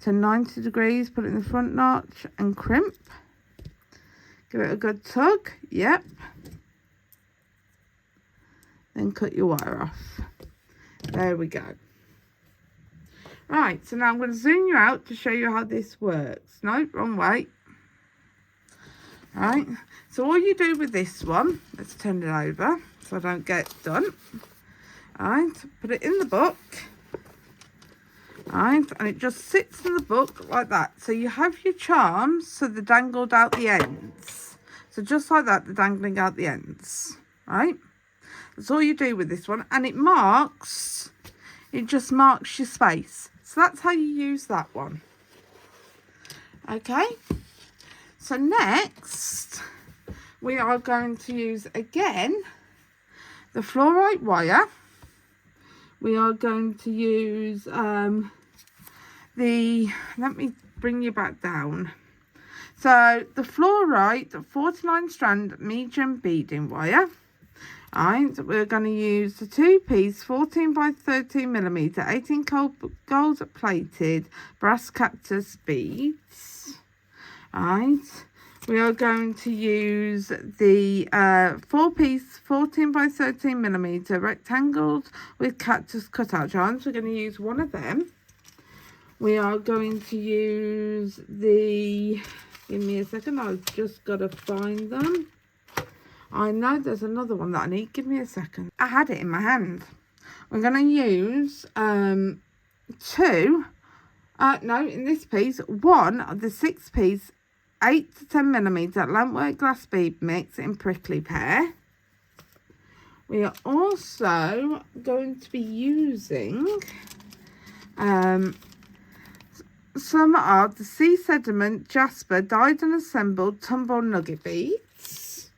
to 90 degrees, put it in the front notch and crimp. Give it a good tug. Yep. Then cut your wire off. There we go. Right, so now I'm going to zoom you out to show you how this works. No, wrong way. Right, so all you do with this one, let's turn it over so I don't get done. Right, put it in the book. Right, and it just sits in the book like that. So you have your charms, so they're dangled out the ends. So just like that, they're dangling out the ends. Right, That's all you do with this one. And it just marks your space. So that's how you use that one. Okay. So next, we are going to use, again, the Fluorite wire. We are going to use let me bring you back down. So the Fluorite 49 strand medium beading wire. Alright, we're going to use the 2-piece 14 by 13 millimeter 18 gold plated brass cactus beads. Alright, we are going to use the 4-piece 14 by 13 millimeter rectangles with cactus cutout charms. We're going to use one of them. We are going to use the, give me a second, I've just got to find them. I know there's another one that I need. Give me a second. I had it in my hand. We're going to use in this piece, one of the 6-piece 8 to 10 millimeter lampwork glass bead mix in prickly pear. We are also going to be using some of the Sediment Jasper dyed and assembled tumbled nugget beads.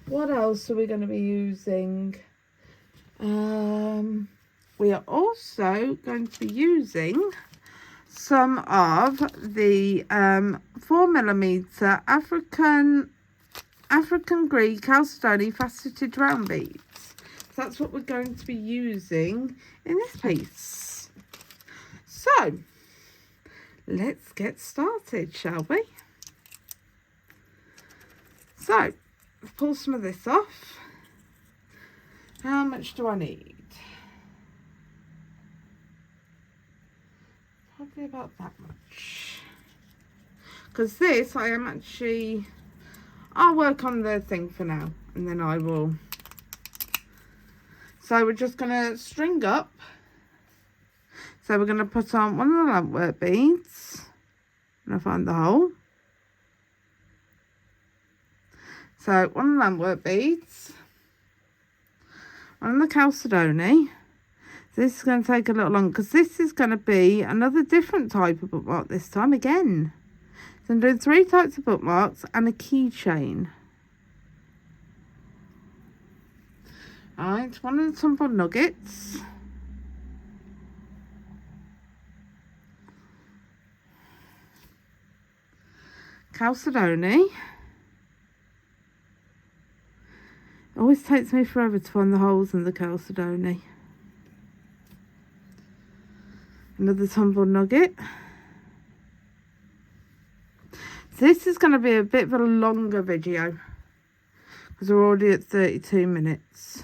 What else are we going to be using? We are also going to be using some of the 4 millimeter African Greek Chalcedony faceted round beads. So that's what we're going to be using in this piece. So let's get started, shall we? So pull some of this off. How much do I need? Probably about that much. Because this, I'll work on the thing for now. And then I will. So we're just going to string up. So we're going to put on one of the lampwork beads. I'm going to find the hole. So one of the lampwork beads. One of the Chalcedony. This is going to take a little longer because this is going to be another different type of bookmark this time again. So I'm doing 3 types of bookmarks and a keychain. Alright, one of the tumbled nuggets. Chalcedony. It always takes me forever to find the holes in the Chalcedony. Another tumbled nugget. This is going to be a bit of a longer video because we're already at 32 minutes.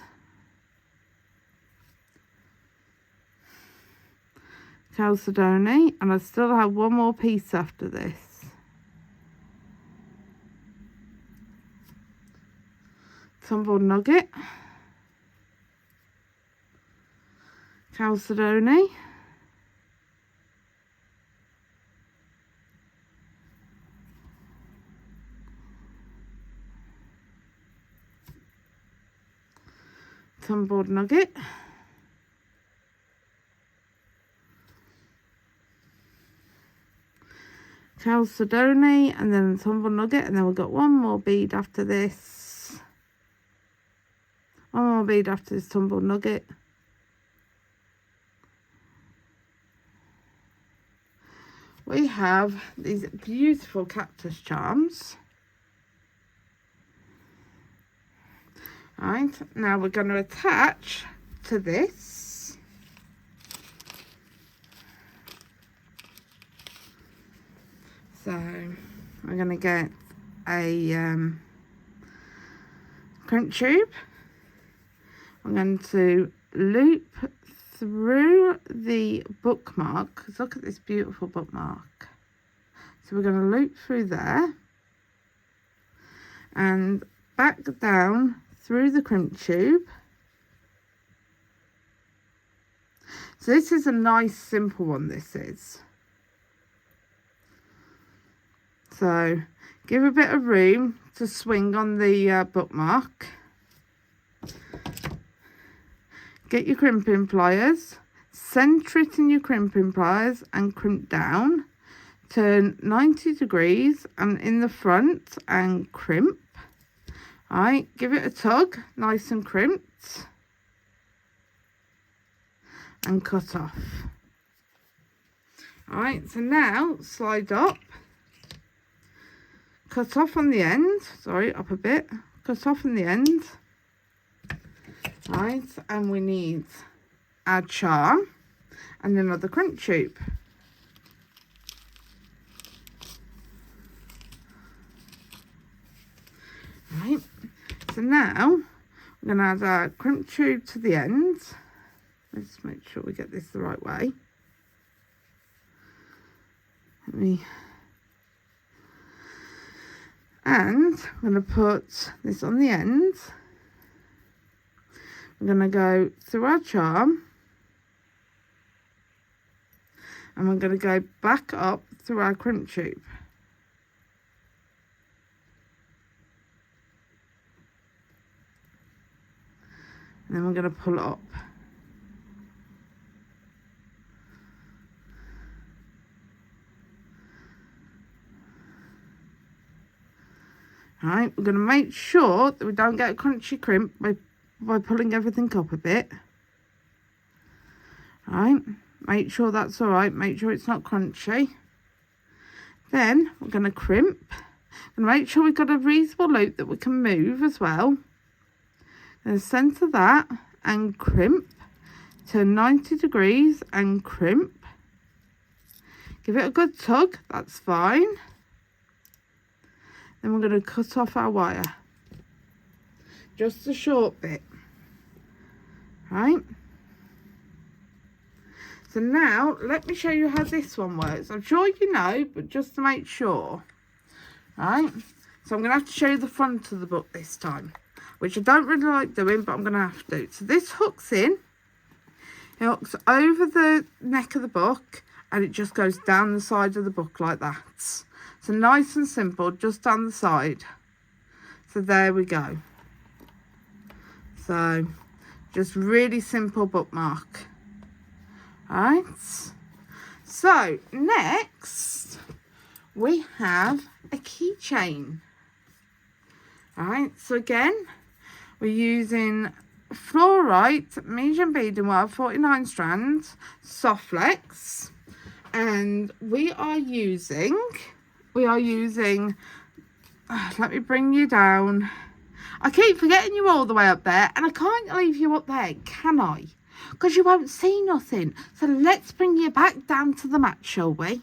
Chalcedony, and I still have one more piece after this. Tumbled nugget. Chalcedony. Tumbled nugget. Chalcedony, and then a tumbled nugget, and then we've got one more bead after this. One more bead after this tumbled nugget. We have these beautiful cactus charms. Right, now we're going to attach to this. So we're going to get a crimp tube. I'm going to loop through the bookmark, because look at this beautiful bookmark. So we're going to loop through there and back down through the crimp tube. So this is a nice simple one, this is. So give a bit of room to swing on the bookmark. get your crimping pliers, centre it in your crimping pliers and crimp down. Turn 90 degrees and in the front and crimp. Alright, give it a tug, nice and crimped. And cut off. Alright, so now slide up. Cut off on the end. Sorry, up a bit. Cut off on the end. Right, and we need our charm and another crimp tube. Right, so now we're going to add our crimp tube to the end. Let's make sure we get this the right way. And I'm going to put this on the end. We're going to go through our charm. And we're going to go back up through our crimp tube. And then we're going to pull it up. Alright, we're going to make sure that we don't get a crunchy crimp by pulling everything up a bit. Alright, make sure that's alright, make sure it's not crunchy. Then we're going to crimp and make sure we've got a reasonable loop that we can move as well. And centre that and crimp. Turn 90 degrees and crimp. Give it a good tug, that's fine. Then we're going to cut off our wire. Just a short bit. Right. So now, let me show you how this one works. I'm sure you know, but just to make sure. Right. So I'm going to have to show you the front of the book this time. Which I don't really like doing, but I'm going to have to. So this hooks in. It hooks over the neck of the book. And it just goes down the side of the book like that. So nice and simple, just down the side. So there we go. So just really simple bookmark. Alright. So next we have a keychain. Alright, so again we're using Fluorite medium beading wire, 49 strands, Softflex, and we are using, let me bring you down. I keep forgetting you're all the way up there, and I can't leave you up there, can I? Because you won't see nothing. So let's bring you back down to the mat, shall we?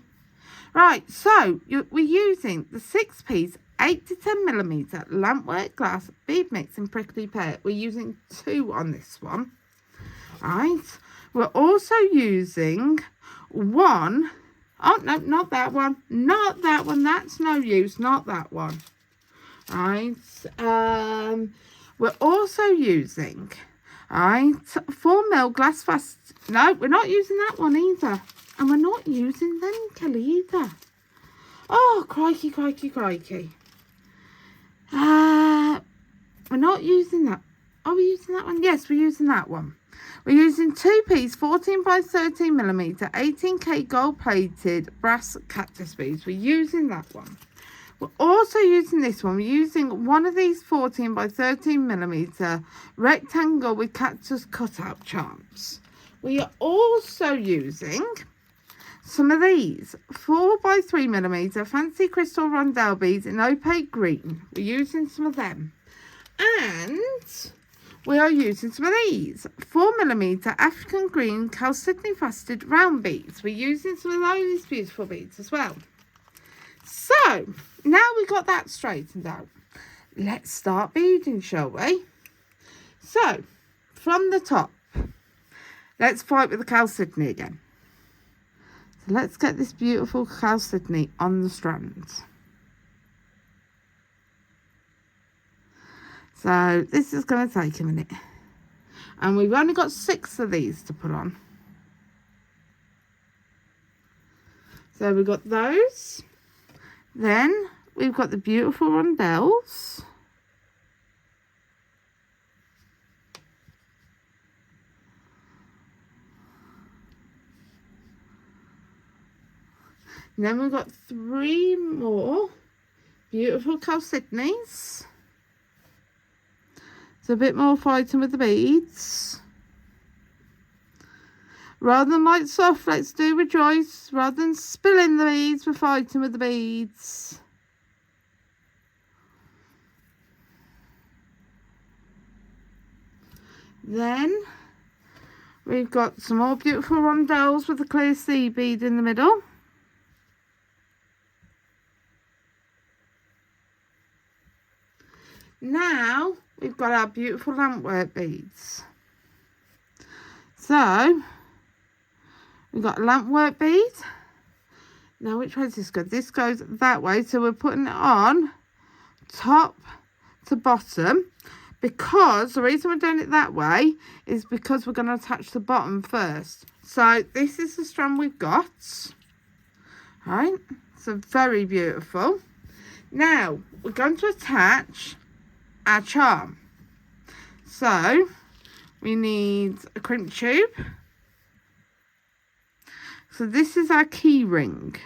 Right, so we're using the 6-piece 8 to 10mm lampwork glass bead mix in prickly pear. We're using 2 on this one. Right, we're also using 1. Oh, no, not that one. Not that one. That's no use. Not that one. Right. We're also using, right, 4mm glass fast. No, we're not using that one either. And we're not using them, Kelly, either. Oh, crikey, crikey, crikey. We're not using that. Are we using that one? Yes, we're using that one. We're using 2-piece 14 by 13mm 18K gold plated brass cactus beads. We're using that one. We're also using this one. We're using one of these 14 by 13mm rectangle with cactus cutout charms. We are also using some of these 4 by 3mm fancy crystal rondelle beads in opaque green. We're using some of them. And we are using some of these 4mm African green Chalcedony faceted round beads. We're using some of those beautiful beads as well. So now we've got that straightened out, let's start beading, shall we? So from the top, let's fight with the Chalcedony again. So let's get this beautiful Chalcedony on the strands. So this is going to take a minute. And we've only got 6 of these to put on. So we've got those. Then we've got the beautiful rondelles. And then we've got 3 more beautiful Chalcedonies. It's a bit more fighting with the beads. Rather than like Softflex do with Joyce, rather than spilling the beads, we're fighting with the beads. Then we've got some more beautiful rondelles with a clear sea bead in the middle. Now we've got our beautiful lampwork beads. So we've got a lampwork bead. Now which way does this go? This goes that way, so we're putting it on top to bottom, because the reason we're doing it that way is because we're going to attach the bottom first. So this is the strand we've got. Right, so very beautiful. Now we're going to attach our charm. So we need a crimp tube. So this is our key ring.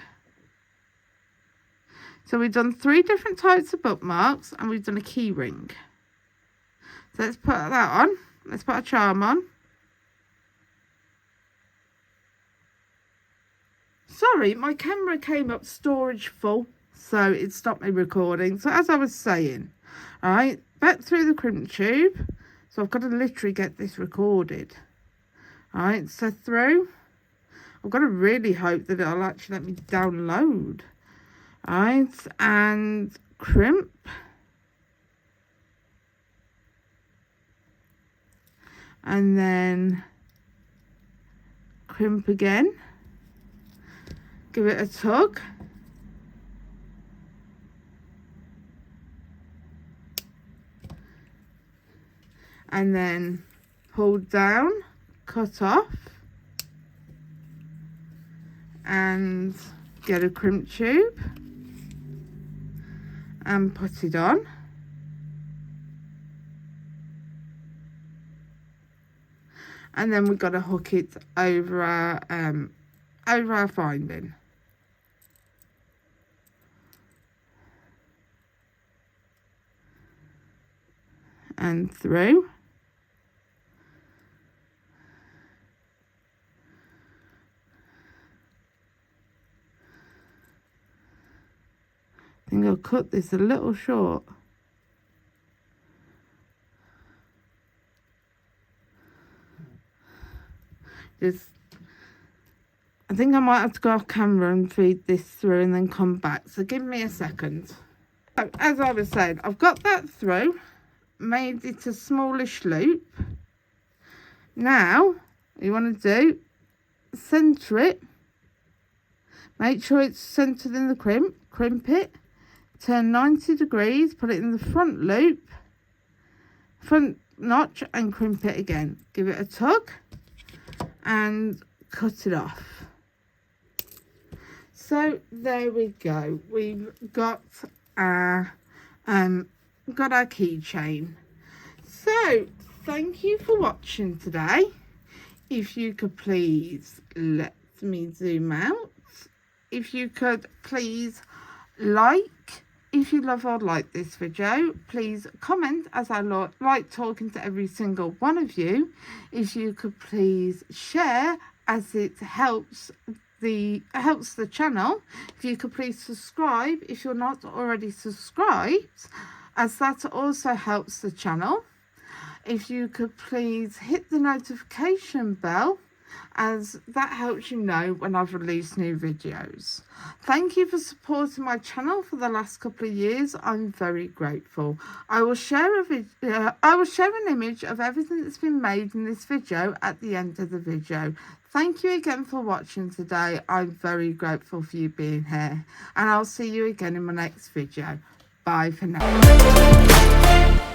So we've done 3 different types of bookmarks and we've done a key ring. So let's put that on. Let's put a charm on. Sorry, my camera came up storage full, so it stopped me recording. So as I was saying, alright, back through the crimp tube. So I've got to literally get this recorded. Alright, so through. I've got to really hope that it'll actually let me download. Alright, and crimp. And then crimp again. Give it a tug. And then pull down, cut off, and get a crimp tube and put it on. And then we've got to hook it over our finding. And through. I think I'll cut this a little short. I think I might have to go off camera and feed this through and then come back. So give me a second. So, as I was saying, I've got that through. Made it a smallish loop. Now, what you want to do, centre it. Make sure it's centred in the crimp. Crimp it. Turn 90 degrees. Put it in the front loop. Front notch and crimp it again. Give it a tug. And cut it off. So there we go. We've got our keychain. So thank you for watching today. If you could please let me zoom out. If you could please like. If you love or like this video, please comment, as I like talking to every single one of you. If you could please share, as it helps the channel. If you could please subscribe if you're not already subscribed, as that also helps the channel. If you could please hit the notification bell, as that helps you know when I've released new videos. Thank you for supporting my channel for the last couple of years. I'm very grateful. I will share an image of everything that's been made in this video at the end of the video. Thank you again for watching today. I'm very grateful for you being here, and I'll see you again in my next video. Bye for now.